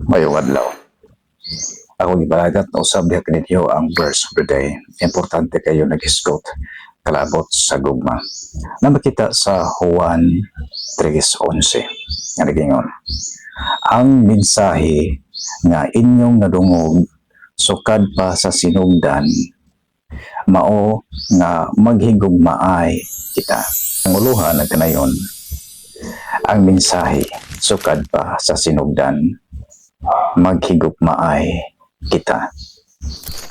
Mayong adlaw. Ako gibalagat na usab diha ninyo ang verse of the day. Importante kayo nag-hisgot kalabot sa gugma. Na makita sa Juan 3:11 nga nagingon, ang mensahe nga inyong nadungog sukad pa sa sinugdan mao nga maghigugmaay kita. Ang uluhan na kanayon, ang mensahe sukad pa sa sinugdan maghigugmaay kita.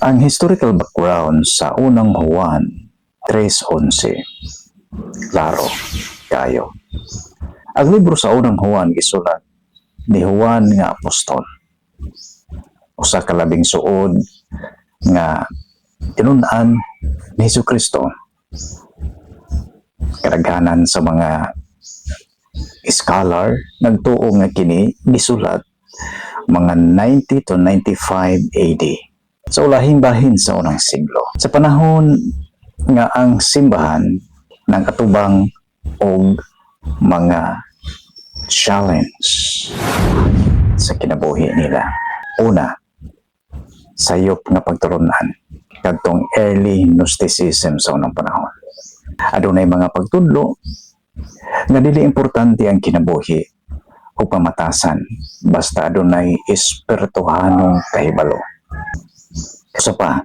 Ang historical background sa unang Juan 3:11 klaro kayo. Ang libro sa unang Juan gisulat ni Juan nga apostol, usa ka labing suod nga tinun-an ni Jesucristo. Kadaghanan sa mga scholar nagtuo nga kini gisulat mga 90 to 95 AD. Sa ulahing bahin sa unang siglo. Sa panahon nga ang simbahan ng atubang og mga challenge sa kinabuhi nila. Una, sayop nga pagtulunan kadtong early Gnosticism sa unang panahon. Adunay mga pagtudlo nga dili importante ang kinabuhi o pamatasan basta adunay espirituhanong kahibalo. Usa pa,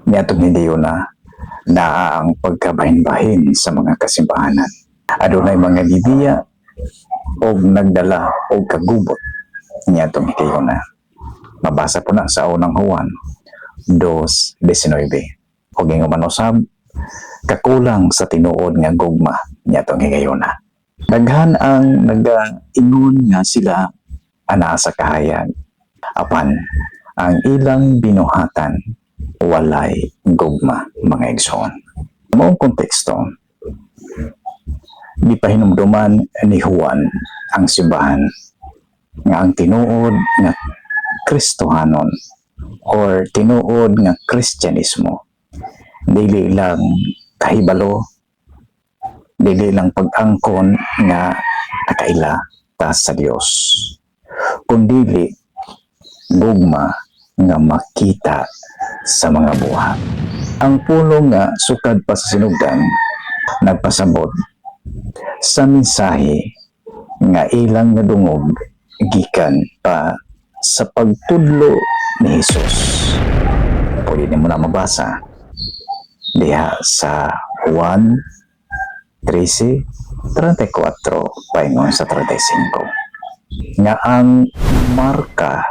niadtong hindi na naa ang pagkabahin-bahin sa mga kasimbahanan. Adunay mga libiya o nagdala o kagubot niadtong hindi na. Mabasa po na sa unang Juan 2:19. Ug ingon usab kakulang sa tinuod nga gugma niadtong higayuna. Daghan ang nagaingon nga sila ana sa kahayag apan ang ilang binuhatan walay gugma mga igsoon. Maong konteksto, gipahinumduman ni Juan ang simbahan nga ang tinuod nga Kristohanon or tinuod nga Kristyanismo dili lang kahibalo, dili lang pag-angkon nga nakaila ta sa Dios, kundi gugma nga makita sa mga buhat. Ang pulong nga sukad pa sa sinugdan nagpasabot sa mensahe nga ilang nadungog gikan pa sa pagtudlo ni Jesus. Pwede nimo na mabasa diha sa Juan 13:34 paingon sa 35 nga ang marka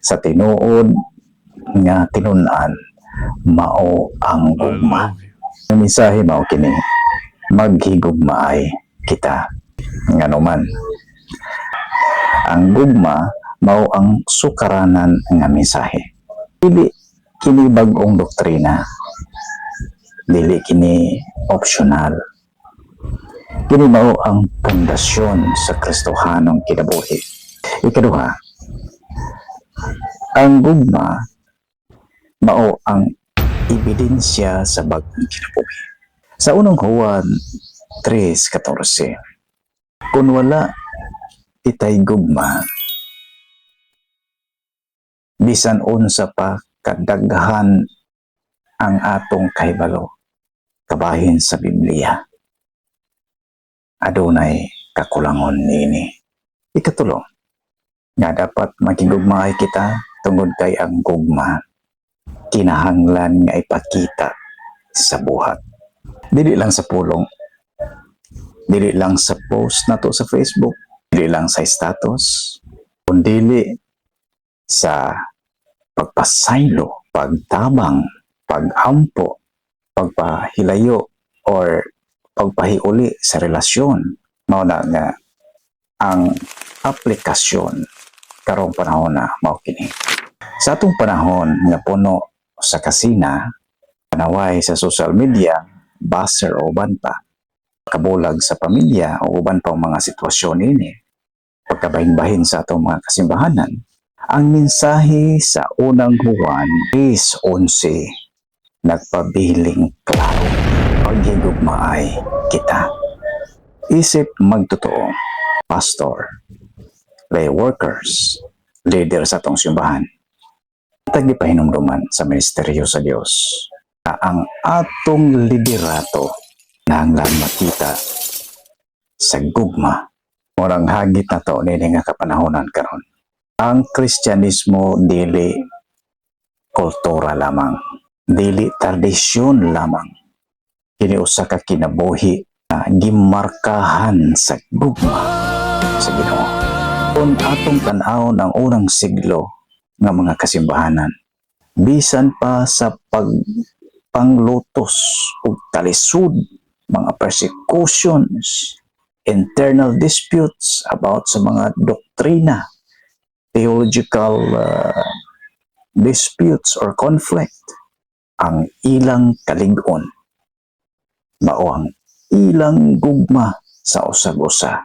sa tinuod nga tinun-an mao ang gugma. Ang mensahe mao kini, maghigugmaay kita. Nganuman, ang gugma mao ang sukaranan nga mensahe. Dili kini bag-ong doktrina, dili kini optional. Kini mao ang pundasyon sa Kristohanong kinabuhi. Ikaduha, ang gugma mao ang ebidensya sa bag-ong kinabuhi. Sa unang Juan 3:14, kung wala itay gugma, bisan unsa pa kadaghan ang atong kahibalo kabahin sa Biblia, adunay kakulangon niini. Ikatulo, nga dapat makigugmaay kita tungod kay ang gugma kinahanglan nga ipakita sa buhat. Dili lang sa pulong, dili lang sa post nato sa Facebook, dili lang sa status, kundi sa pagpasaylo, pagtabang, pagampo, pagpahilayo or pagpahiuli sa relasyon. Mao na nga ang aplikasyon karong panahon na mao kini. Sa atong panahon nga puno sa kasina, panaway sa social media, buzzer o uban pa, kabulag sa pamilya o uban pang mga sitwasyon ini, pagkabahin-bahin sa atong mga kasimbahanan, ang mensahe sa unang Juan 3:11 nagpabiling klaro, paghigugmaay kita. Isip magtotoo, pastor, lay workers, leader sa atong simbahan. Tagipahinumduman sa ministeryo sa Dios na ang atong liderato nahanglan makita sa gugma. Murang hagit na to nini nga kapanahonan karon. Ang Kristyanismo dili kultura lamang, dili tradisyon lamang. Kini usa ka kinabuhi na gimarkahan sa gugma sa Ginoo. Kung atong tan-aw ng unang siglo nga mga kasimbahanan, bisan pa sa panglutos ug talisod, mga persecutions, internal disputes about sa mga doktrina, theological disputes or conflict, ang ilang kalig-on mao ang ilang gugma sa usag-usa.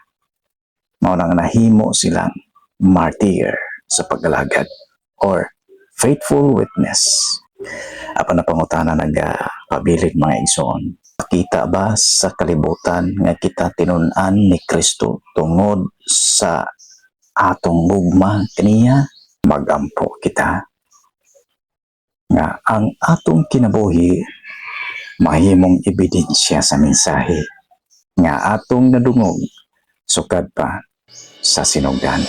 Mao nang nahimo silang martyr sa pag-alagad or faithful witness. Apan na pangutana nagpabilig mga igsoon. Pakita ba sa kalibutan nga kita tinun-an ni Kristo tungod sa atong gugma kaniya? Magampo kita nga ang atong kinabuhi mahimong ebidensya sa mensahe nga atong nadungog sukad pa sa sinugdan.